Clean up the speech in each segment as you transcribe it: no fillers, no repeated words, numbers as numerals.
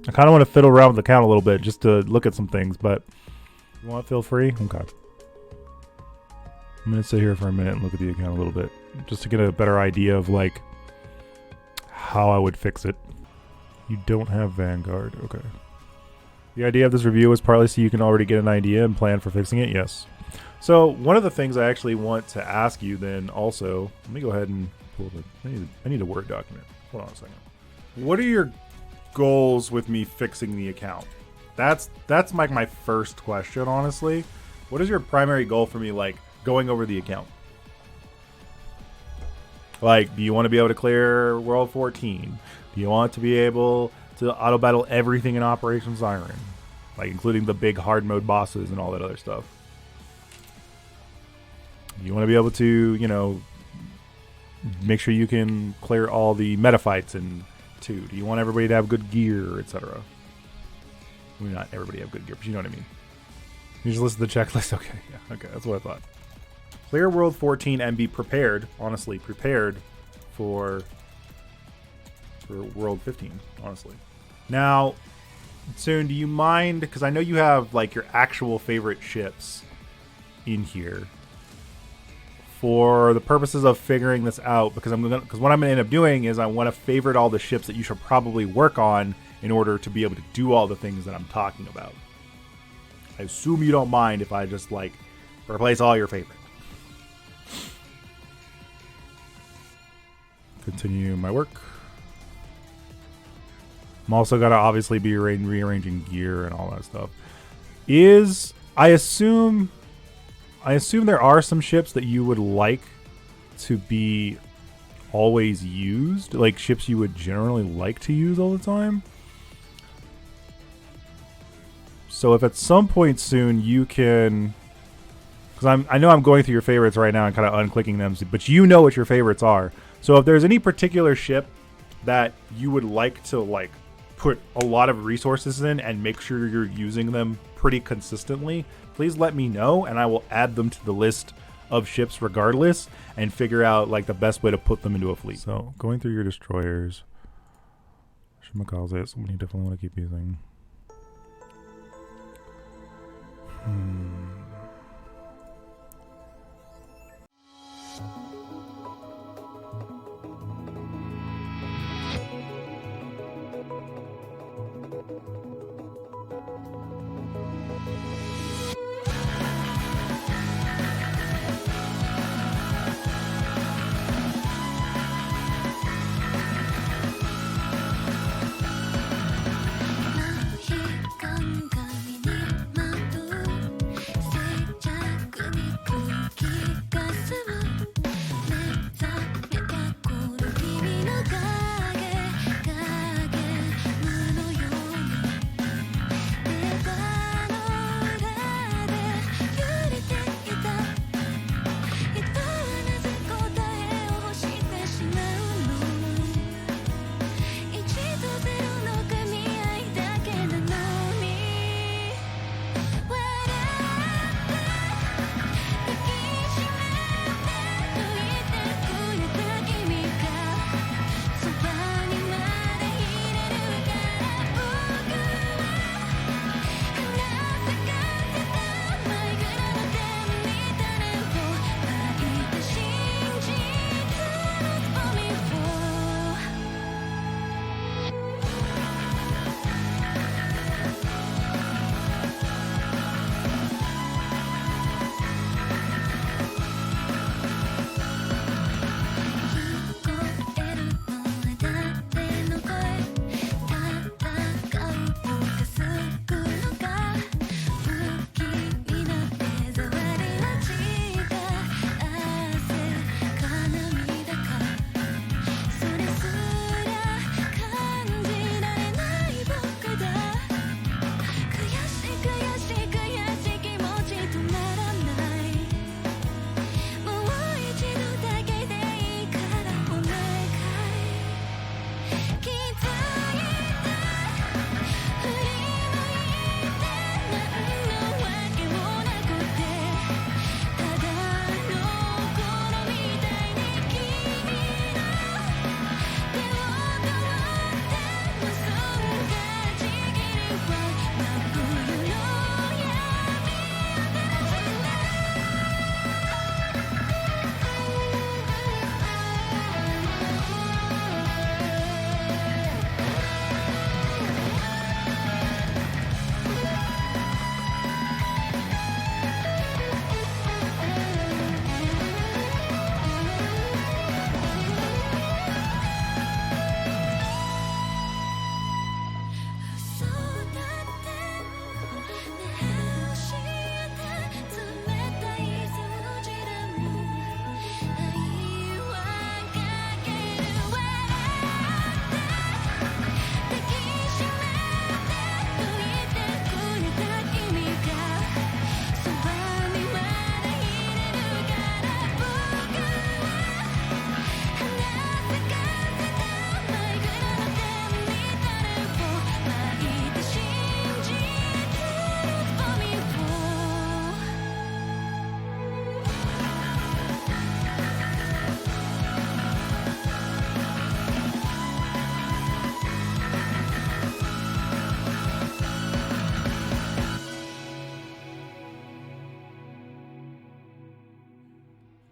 I kind of want to fiddle around with the account a little bit just to look at some things, but you want to feel free? Okay. I'm going to sit here for a minute and look at the account a little bit just to get a better idea of like how I would fix it. You don't have Vanguard. Okay. The idea of this review is partly so you can already get an idea and plan for fixing it. Yes. So one of the things I actually want to ask you then also, let me go ahead and pull the, I need a Word document. Hold on a second. What are your goals with me fixing the account? That's like my first question, honestly. What is your primary goal for me, like, going over the account? Like, do you want to be able to clear World 14? Do you want to be able to auto-battle everything in Operation Siren? Like, including the big hard mode bosses and all that other stuff. You want to be able to, you know, make sure you can clear all the meta fights in 2. Do you want everybody to have good gear, etc.? I mean, not everybody have good gear, but you know what I mean. You just listen to the checklist? Okay, yeah, okay, that's what I thought. Clear World 14 and be prepared, honestly, prepared for World 15, honestly. Now, Tsun, do you mind, because I know you have, like, your actual favorite ships in here. For the purposes of figuring this out, because what I'm going to end up doing is I want to favorite all the ships that you should probably work on in order to be able to do all the things that I'm talking about. I assume you don't mind if I just, like, replace all your favorite. Continue my work. I'm also going to obviously be rearranging gear and all that stuff. I assume there are some ships that you would like to be always used, like ships you would generally like to use all the time. So if at some point soon you can, because I know I'm going through your favorites right now and kind of unclicking them, but you know what your favorites are. So if there's any particular ship that you would like to like put a lot of resources in and make sure you're using them pretty consistently, please let me know and I will add them to the list of ships regardless and figure out like the best way to put them into a fleet. So going through your destroyers, Shimakaze is someone you definitely want to keep using.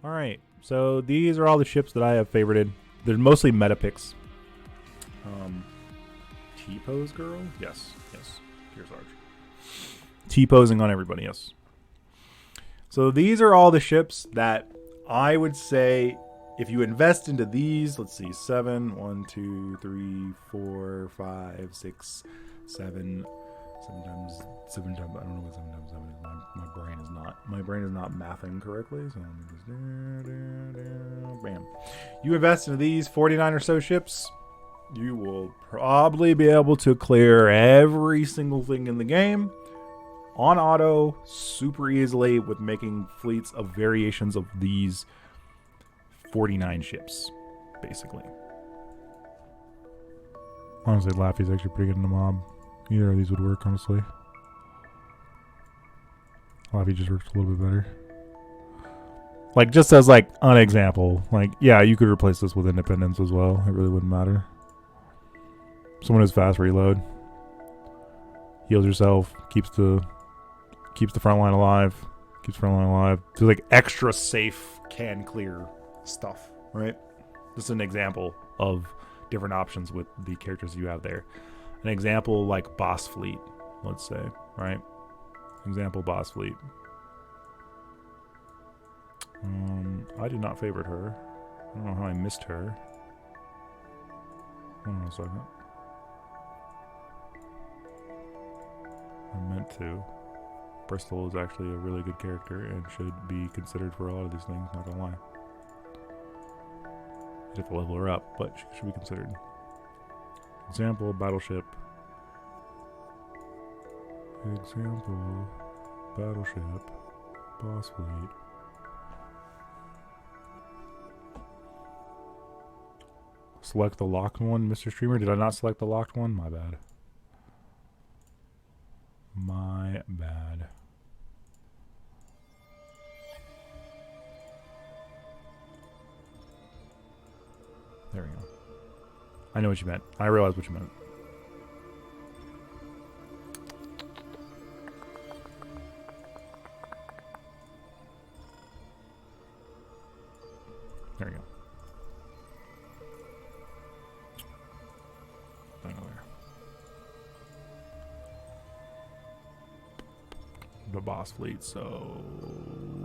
All right, so these are all the ships that I have favorited. They're mostly meta picks. T-pose girl? Yes. Here's Arch. T-posing on everybody, yes. So these are all the ships that I would say if you invest into these, let's see, 7, 1, 2, 3, 4, 5, 6, 7, sometimes 7 times, I don't know what 7 times 7 is. My brain is not mathing correctly. So let me just bam. You invest into these 49 or so ships, you will probably be able to clear every single thing in the game on auto super easily with making fleets of variations of these 49 ships, basically. Honestly, Laffy's actually pretty good in the mob. Either of these would work, honestly. Laffy just works a little bit better. Like, just as, like, an example. Like, yeah, you could replace this with Independence as well. It really wouldn't matter. Someone who's fast reload. Heals yourself. Keeps the front line alive. Keeps the front line alive. So, like, extra safe can clear stuff, right? This is an example of different options with the characters you have there. An example like Boss Fleet, let's say, right? Example Boss Fleet. I did not favorite her. I don't know how I missed her. Hold on a second. I meant to. Bristol is actually a really good character and should be considered for a lot of these things, not gonna lie. You have to level her up, but she should be considered. Example, battleship. Example, battleship, boss fleet. Select the locked one, Mr. Streamer. Did I not select the locked one? My bad. My bad. There we go. I know what you meant. I realized what you meant. There we go. The boss fleet, so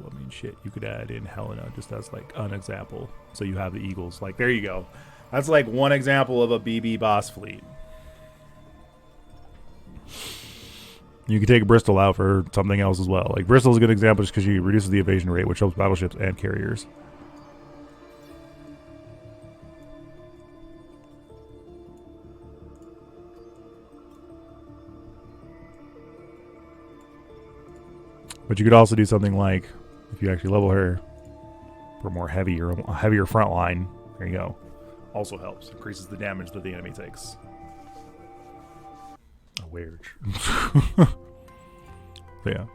I mean shit, you could add in Helena just as like an example. So you have the Eagles. Like there you go. That's like one example of a BB boss fleet. You could take Bristol out for something else as well. Like Bristol's a good example just because she reduces the evasion rate, which helps battleships and carriers. But you could also do something like, if you actually level her for more heavier front line, there you go. Also helps. Increases the damage that the enemy takes. Oh, weird. So yeah.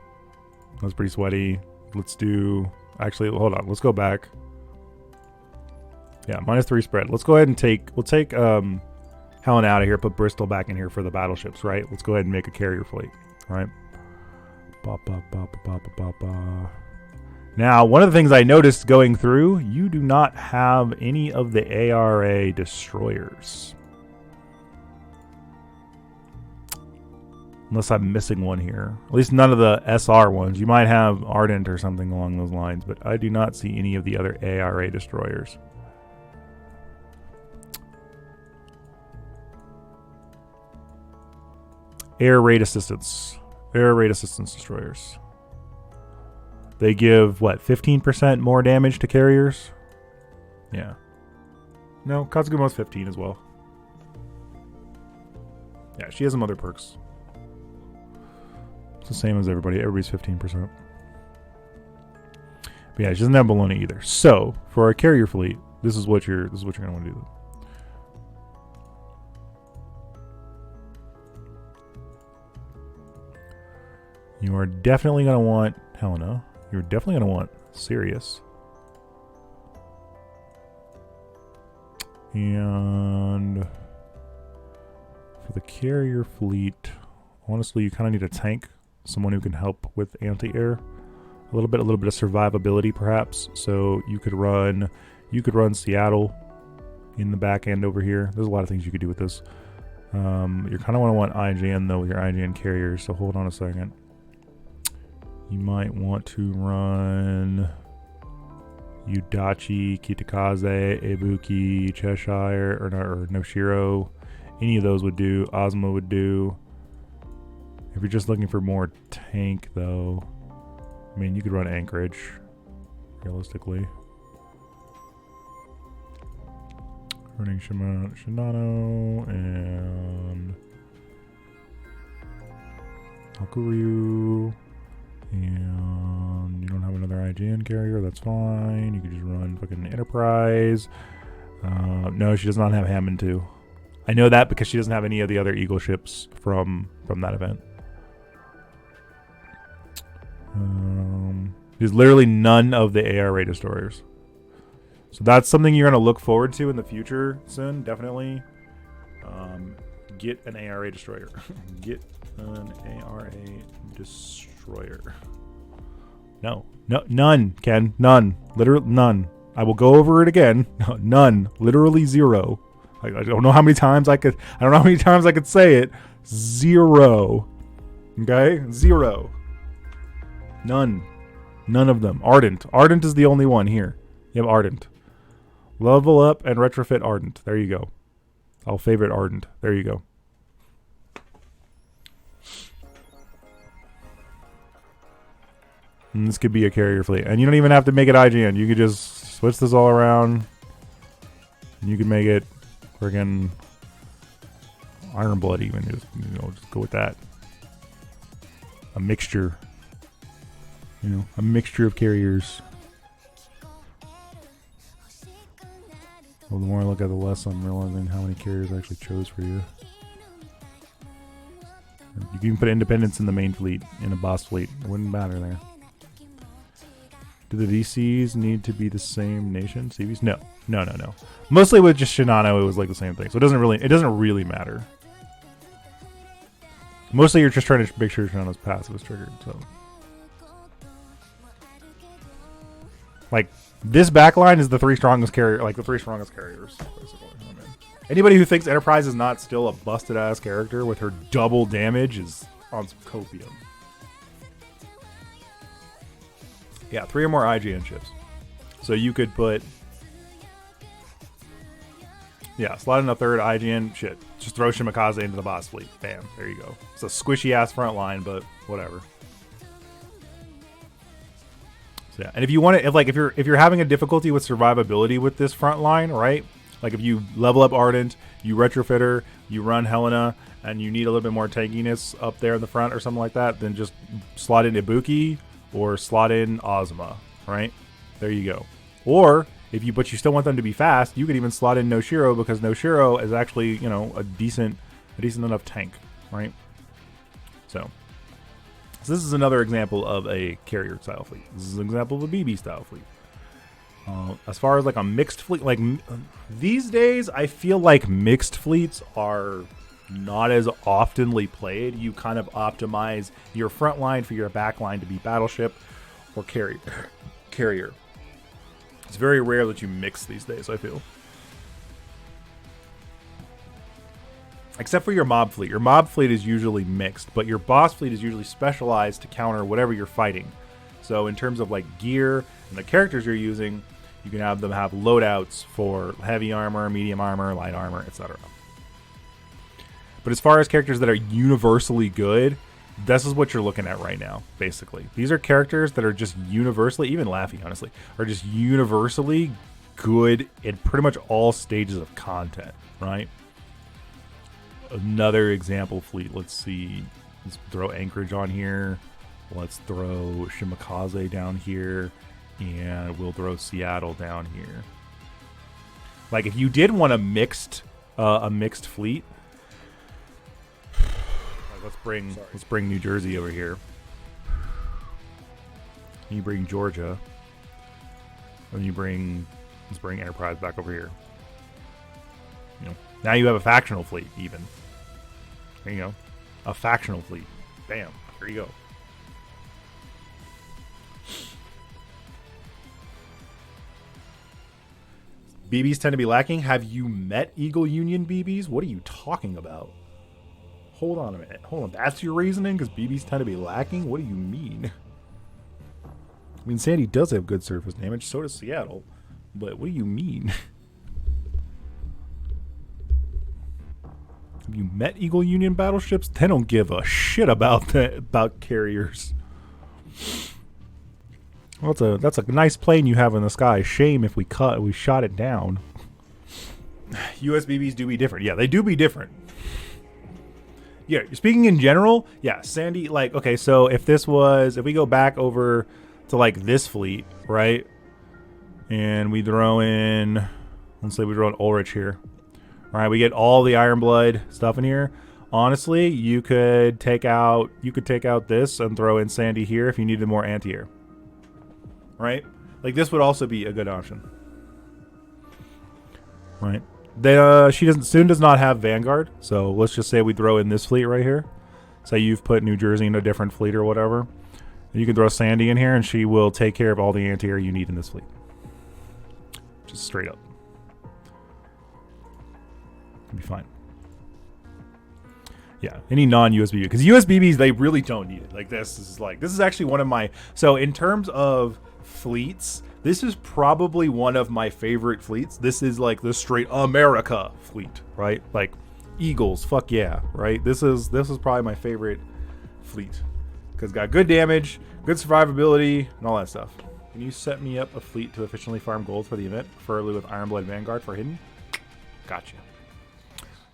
That's pretty sweaty. Let's do... Actually, hold on. Let's go back. Yeah, -3 spread. Let's go ahead and take... We'll take Helen out of here, put Bristol back in here for the battleships, right? Let's go ahead and make a carrier fleet, right? Now, one of the things I noticed going through, you do not have any of the ARA destroyers. Unless I'm missing one here. At least none of the SR ones. You might have Ardent or something along those lines, but I do not see any of the other ARA destroyers. Air raid assistance. Air raid assistance destroyers. They give, what, 15% more damage to carriers? Yeah. No, Katsugumo's 15 as well. Yeah, she has some other perks. It's the same as everybody. Everybody's 15%. But yeah, she doesn't have Bologna either. So, for our carrier fleet, this is what you're gonna want to do. You are definitely going to want Helena. You're definitely going to want Sirius. And for the carrier fleet, honestly, you kind of need a tank. Someone who can help with anti-air. a little bit of survivability perhaps. So you could run Seattle in the back end over here. There's a lot of things you could do with this. You kind of want IGN though with your IGN carriers. So hold on a second. You might want to run Udachi, Kitakaze, Ibuki, Cheshire, or Noshiro. Any of those would do. Ozma would do. If you're just looking for more tank, though, I mean, you could run Anchorage, realistically. Running Shinano and Hakuryu. And you don't have another IGN carrier, that's fine. You could just run fucking Enterprise. No, she does not have Hammond 2. I know that because she doesn't have any of the other Eagle ships from that event. There's literally none of the ARA destroyers. So that's something you're going to look forward to in the future soon, definitely. Get an ARA destroyer. Get an ARA destroyer. No, none, Ken. None. Literally none. I will go over it again. None. Literally zero. I don't know how many times I could say it. Zero. Okay? Zero. None. None of them. Ardent. Ardent is the only one here. You have Ardent. Level up and retrofit Ardent. There you go. I'll favorite Ardent. There you go. And this could be a carrier fleet. And you don't even have to make it IGN. You could just switch this all around. And you can make it friggin' Iron Blood even. Just go with that. A mixture. A mixture of carriers. Well, the more I look at the less I'm realizing how many carriers I actually chose for you. You can put Independence in the main fleet, in a boss fleet. It wouldn't matter there. Do the VCs need to be the same nation? CVs? No. Mostly with just Shinano, it was like the same thing. So it doesn't really matter. Mostly you're just trying to make sure Shinano's passive is triggered, so. Like, this backline is the three strongest carriers, basically. Anybody who thinks Enterprise is not still a busted-ass character with her double damage is on some copium. Yeah, 3 or more IGN ships. So you could put... Yeah, slot in a third IGN shit. Just throw Shimakaze into the boss fleet. Bam, there you go. It's a squishy-ass front line, but whatever. So yeah, and if you want to, if you're having a difficulty with survivability with this front line, right? Like if you level up Ardent, you retrofit her, you run Helena, and you need a little bit more tankiness up there in the front or something like that, then just slot in Ibuki or slot in Ozma, right? There you go. Or but you still want them to be fast, you could even slot in Noshiro because Noshiro is actually, a decent enough tank, right? So this is another example of a carrier style fleet. This is an example of a BB style fleet. As far as like a mixed fleet, like these days, I feel like mixed fleets are not as oftenly played. You kind of optimize your front line for your back line to be battleship or carrier. It's very rare that you mix these days, I feel. Except for your mob fleet. Your mob fleet is usually mixed, but your boss fleet is usually specialized to counter whatever you're fighting. So in terms of like gear and the characters you're using, you can have them have loadouts for heavy armor, medium armor, light armor, etc. But as far as characters that are universally good, this is what you're looking at right now, basically. These are characters that are just universally, even Laffy, honestly, are just universally good in pretty much all stages of content, right? Another example fleet. Let's see. Let's throw Anchorage on here. Let's throw Shimakaze down here. And we'll throw Seattle down here. Like, if you did want a mixed fleet, let's bring New Jersey over here. You bring Georgia. And let's bring Enterprise back over here. Now you have a factional fleet, even. There you go. A factional fleet. Bam. There you go. BBs tend to be lacking. Have you met Eagle Union BBs? What are you talking about? Hold on a minute. Hold on. That's your reasoning? Because BBs tend to be lacking? What do you mean? I mean, Sandy does have good surface damage. So does Seattle. But what do you mean? Have you met Eagle Union battleships? They don't give a shit about carriers. Well, that's a nice plane you have in the sky. Shame if we shot it down. US BBs do be different. Yeah, they do be different. Yeah, speaking in general, yeah, Sandy, like, okay, so if we go back over to, like, this fleet, right? And we throw in, let's say we throw in Ulrich here. All right, we get all the Iron Blood stuff in here. Honestly, you could take out this and throw in Sandy here if you needed more anti-air. Right? Like, this would also be a good option. Right? Tsun does not have Vanguard, so let's just say we throw in this fleet right here. Say you've put New Jersey in a different fleet or whatever. You can throw Sandy in here and she will take care of all the anti-air you need in this fleet. Just straight up. It'll be fine. Yeah, any non-USBB, because USBBs, they really don't need it. Like, this is actually one of my, so in terms of fleets, this is probably one of my favorite fleets. This is like the straight America fleet, right? Like Eagles, fuck yeah, right? This is probably my favorite fleet because it's got good damage, good survivability, and all that stuff. Can you set me up a fleet to efficiently farm gold for the event, preferably with Ironblood Vanguard for hidden? Gotcha.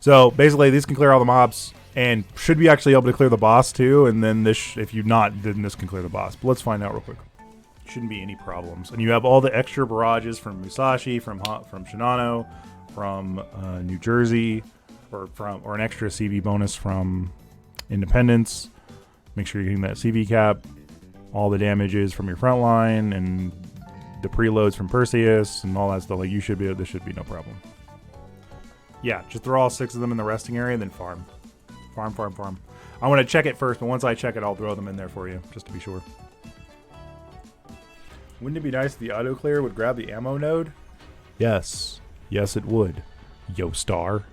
So basically, these can clear all the mobs and should be actually able to clear the boss too. And then this, if you not, then this can clear the boss. But let's find out real quick. Shouldn't be any problems. And you have all the extra barrages from Musashi, from Shinano, from New Jersey, or an extra CV bonus from Independence. Make sure you're getting that CV cap. All the damages from your front line and the preloads from Perseus and all that stuff. Like, you should be. This should be no problem. Yeah, just throw all 6 of them in the resting area and then farm. Farm. I want to check it first, but once I check it, I'll throw them in there for you, just to be sure. Wouldn't it be nice if the auto clear would grab the ammo node? Yes. Yes, it would. Yostar.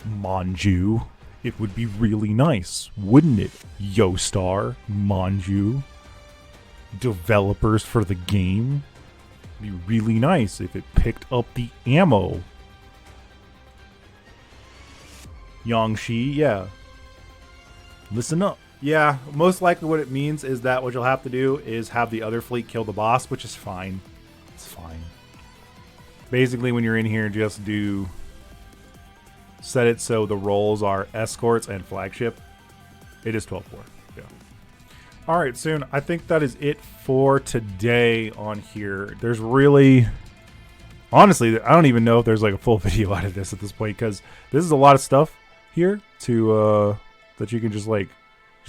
Manju. It would be really nice, wouldn't it? Yostar. Manju. Developers for the game. It'd be really nice if it picked up the ammo. Yangshi, yeah. Listen up. Yeah, most likely what it means is that what you'll have to do is have the other fleet kill the boss, which is fine. It's fine. Basically, when you're in here, just set it so the roles are escorts and flagship. It is 12-4. Yeah. All right, Tsun. I think that is it for today on here. There's really... Honestly, I don't even know if there's like a full video out of this at this point, because this is a lot of stuff here to that you can just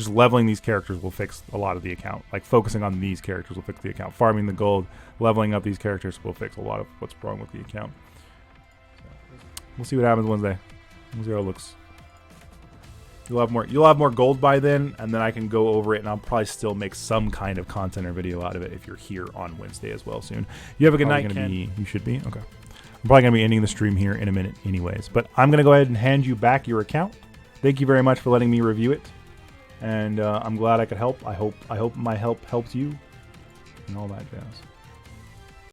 leveling these characters will fix a lot of the account. Like, focusing on these characters will fix the account. Farming the gold, leveling up these characters will fix a lot of what's wrong with the account. We'll see what happens Wednesday. We'll see how it looks. You'll have more gold by then, and then I can go over it, and I'll probably still make some kind of content or video out of it if you're here on Wednesday as well soon. You have a good night, Ken. You should be? Okay. I'm probably going to be ending the stream here in a minute anyways. But I'm going to go ahead and hand you back your account. Thank you very much for letting me review it. And I'm glad I could help. I hope my help helps you and all that jazz.